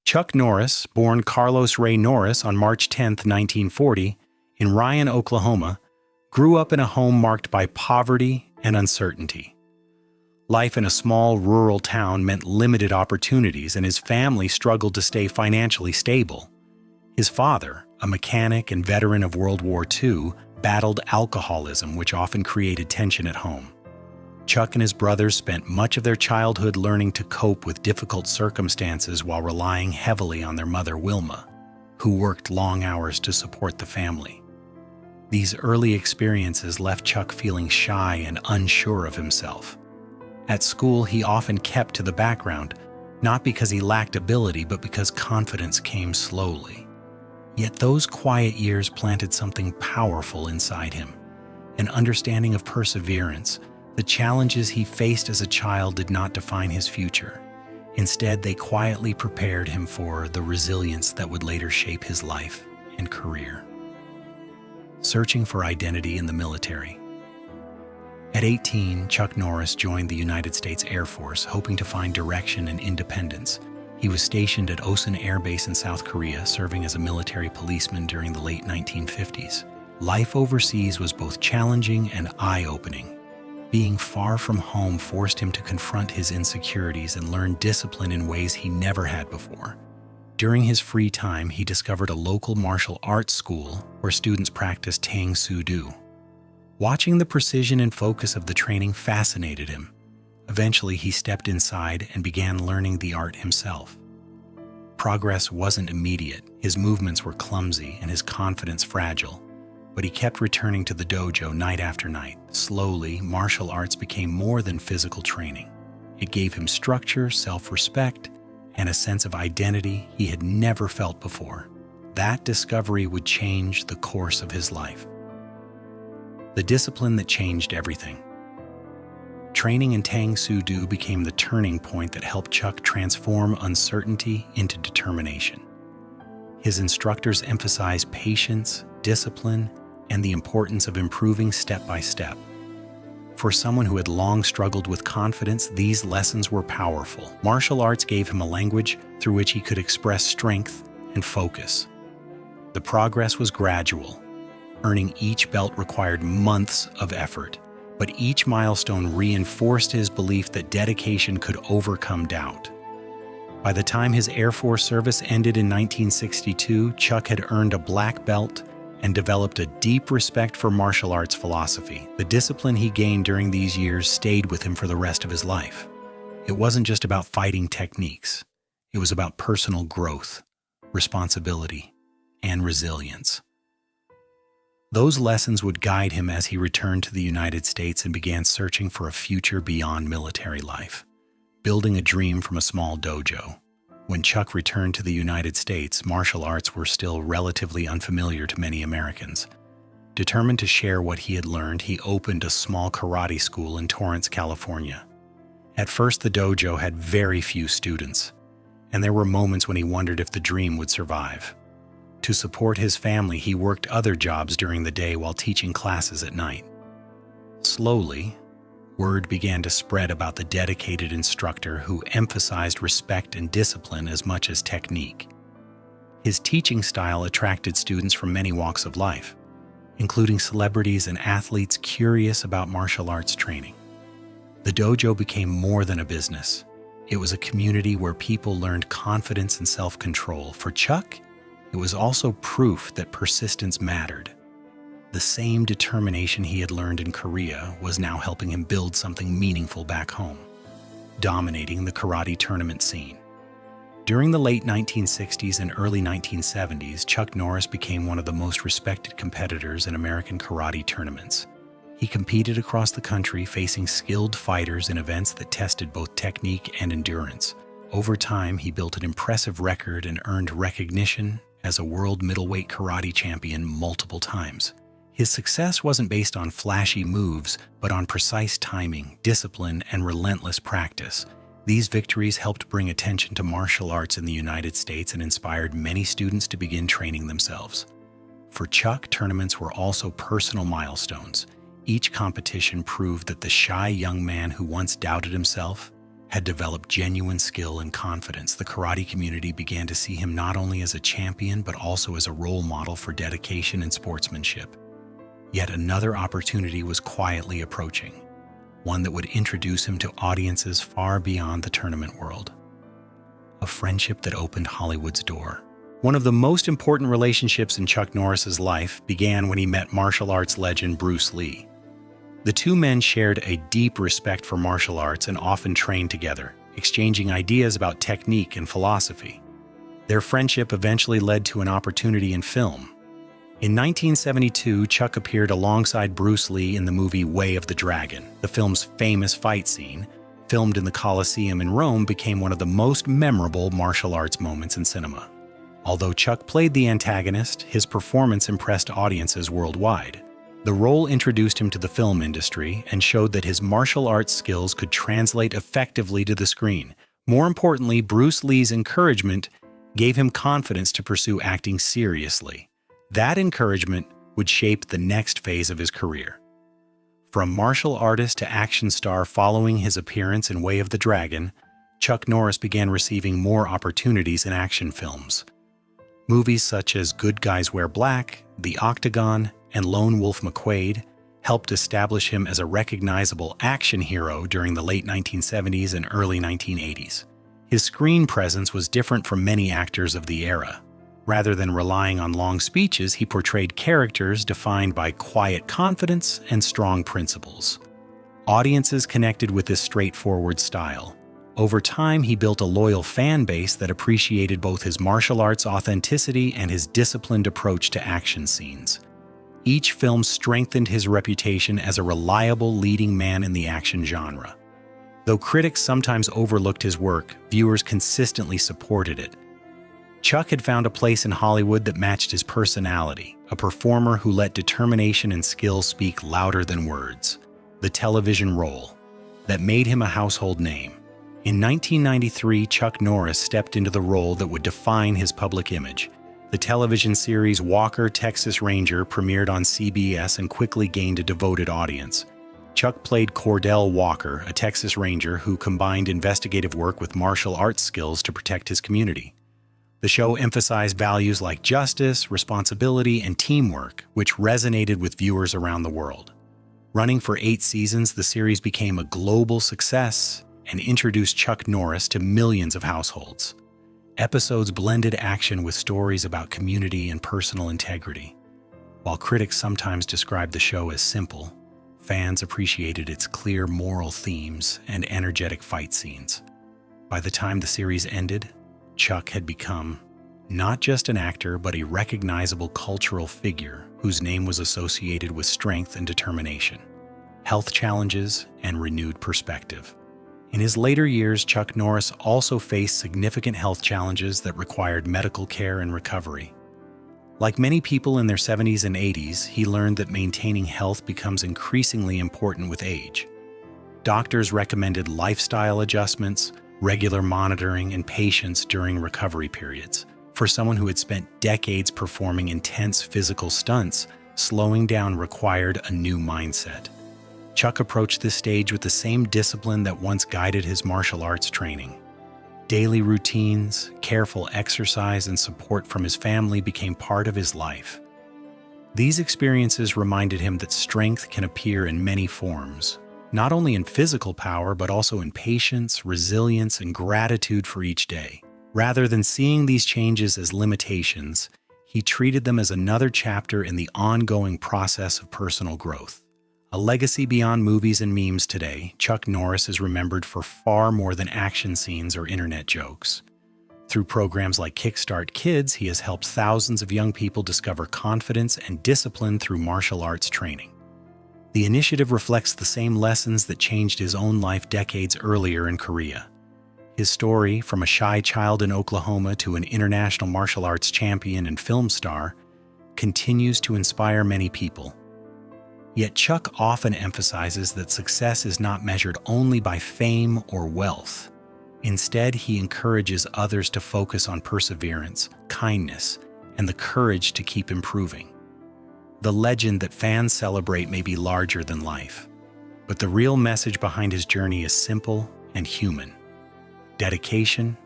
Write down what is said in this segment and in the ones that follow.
Chuck Norris, born Carlos Ray Norris on March 10, 1940, in Ryan, Oklahoma, grew up in a home marked by poverty and uncertainty. Life in a small rural town meant limited opportunities, and his family struggled to stay financially stable. His father, a mechanic and veteran of World War II, battled alcoholism, which often created tension at home. Chuck and his brothers spent much of their childhood learning to cope with difficult circumstances while relying heavily on their mother, Wilma, who worked long hours to support the family. These early experiences left Chuck feeling shy and unsure of himself. At school, he often kept to the background, not because he lacked ability, but because confidence came slowly. Yet those quiet years planted something powerful inside him, an understanding of perseverance. The challenges he faced as a child did not define his future. Instead, they quietly prepared him for the resilience that would later shape his life and career. Searching for identity in the military. At 18, Chuck Norris joined the United States Air Force, hoping to find direction and independence. He was stationed at Osan Air Base in South Korea, serving as a military policeman during the late 1950s. Life overseas was both challenging and eye-opening. Being far from home forced him to confront his insecurities and learn discipline in ways he never had before. During his free time, he discovered a local martial arts school where students practiced Tang Soo Do. Watching the precision and focus of the training fascinated him. Eventually, he stepped inside and began learning the art himself. Progress wasn't immediate. His movements were clumsy and his confidence fragile. But he kept returning to the dojo night after night. Slowly, martial arts became more than physical training. It gave him structure, self-respect, and a sense of identity he had never felt before. That discovery would change the course of his life. The discipline that changed everything. Training in Tang Soo Do became the turning point that helped Chuck transform uncertainty into determination. His instructors emphasized patience, discipline, and the importance of improving step by step. For someone who had long struggled with confidence, these lessons were powerful. Martial arts gave him a language through which he could express strength and focus. The progress was gradual. Earning each belt required months of effort, but each milestone reinforced his belief that dedication could overcome doubt. By the time his Air Force service ended in 1962, Chuck had earned a black belt and developed a deep respect for martial arts philosophy. The discipline he gained during these years stayed with him for the rest of his life. It wasn't just about fighting techniques. It was about personal growth, responsibility, and resilience. Those lessons would guide him as he returned to the United States and began searching for a future beyond military life, building a dream from a small dojo. When Chuck returned to the United States, martial arts were still relatively unfamiliar to many Americans. Determined to share what he had learned, he opened a small karate school in Torrance, California. At first, the dojo had very few students, and there were moments when he wondered if the dream would survive. To support his family, he worked other jobs during the day while teaching classes at night. Slowly, word began to spread about the dedicated instructor who emphasized respect and discipline as much as technique. His teaching style attracted students from many walks of life, including celebrities and athletes curious about martial arts training. The dojo became more than a business. It was a community where people learned confidence and self-control. For Chuck, it was also proof that persistence mattered. The same determination he had learned in Korea was now helping him build something meaningful back home, dominating the karate tournament scene. During the late 1960s and early 1970s, Chuck Norris became one of the most respected competitors in American karate tournaments. He competed across the country, facing skilled fighters in events that tested both technique and endurance. Over time, he built an impressive record and earned recognition as a world middleweight karate champion multiple times. His success wasn't based on flashy moves, but on precise timing, discipline, and relentless practice. These victories helped bring attention to martial arts in the United States and inspired many students to begin training themselves. For Chuck, tournaments were also personal milestones. Each competition proved that the shy young man who once doubted himself had developed genuine skill and confidence, the karate community began to see him not only as a champion but also as a role model for dedication and sportsmanship. Yet another opportunity was quietly approaching, one that would introduce him to audiences far beyond the tournament world. A friendship that opened Hollywood's door. One of the most important relationships in Chuck Norris's life began when he met martial arts legend Bruce Lee. The two men shared a deep respect for martial arts and often trained together, exchanging ideas about technique and philosophy. Their friendship eventually led to an opportunity in film. In 1972, Chuck appeared alongside Bruce Lee in the movie Way of the Dragon. The film's famous fight scene, filmed in the Colosseum in Rome, became one of the most memorable martial arts moments in cinema. Although Chuck played the antagonist, his performance impressed audiences worldwide. The role introduced him to the film industry and showed that his martial arts skills could translate effectively to the screen. More importantly, Bruce Lee's encouragement gave him confidence to pursue acting seriously. That encouragement would shape the next phase of his career. From martial artist to action star following his appearance in Way of the Dragon, Chuck Norris began receiving more opportunities in action films. Movies such as Good Guys Wear Black, The Octagon, and Lone Wolf McQuade helped establish him as a recognizable action hero during the late 1970s and early 1980s. His screen presence was different from many actors of the era. Rather than relying on long speeches, he portrayed characters defined by quiet confidence and strong principles. Audiences connected with this straightforward style. Over time, he built a loyal fan base that appreciated both his martial arts authenticity and his disciplined approach to action scenes. Each film strengthened his reputation as a reliable leading man in the action genre. Though critics sometimes overlooked his work, viewers consistently supported it. Chuck had found a place in Hollywood that matched his personality, a performer who let determination and skill speak louder than words. The television role that made him a household name. In 1993, Chuck Norris stepped into the role that would define his public image. The television series Walker, Texas Ranger premiered on CBS and quickly gained a devoted audience. Chuck played Cordell Walker, a Texas Ranger who combined investigative work with martial arts skills to protect his community. The show emphasized values like justice, responsibility, and teamwork, which resonated with viewers around the world. Running for 8 seasons, the series became a global success and introduced Chuck Norris to millions of households. Episodes blended action with stories about community and personal integrity. While critics sometimes described the show as simple, fans appreciated its clear moral themes and energetic fight scenes. By the time the series ended, Chuck had become not just an actor, but a recognizable cultural figure whose name was associated with strength and determination, health challenges, and renewed perspective. In his later years, Chuck Norris also faced significant health challenges that required medical care and recovery. Like many people in their 70s and 80s, he learned that maintaining health becomes increasingly important with age. Doctors recommended lifestyle adjustments, regular monitoring, and patience during recovery periods. For someone who had spent decades performing intense physical stunts, slowing down required a new mindset. Chuck approached this stage with the same discipline that once guided his martial arts training. Daily routines, careful exercise, and support from his family became part of his life. These experiences reminded him that strength can appear in many forms, not only in physical power, but also in patience, resilience, and gratitude for each day. Rather than seeing these changes as limitations, he treated them as another chapter in the ongoing process of personal growth. A legacy beyond movies and memes today, Chuck Norris is remembered for far more than action scenes or internet jokes. Through programs like Kickstart Kids, he has helped thousands of young people discover confidence and discipline through martial arts training. The initiative reflects the same lessons that changed his own life decades earlier in Korea. His story, from a shy child in Oklahoma to an international martial arts champion and film star, continues to inspire many people. Yet Chuck often emphasizes that success is not measured only by fame or wealth. Instead, he encourages others to focus on perseverance, kindness, and the courage to keep improving. The legend that fans celebrate may be larger than life, but the real message behind his journey is simple and human. dedication,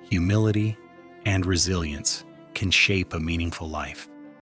humility, and resilience can shape a meaningful life.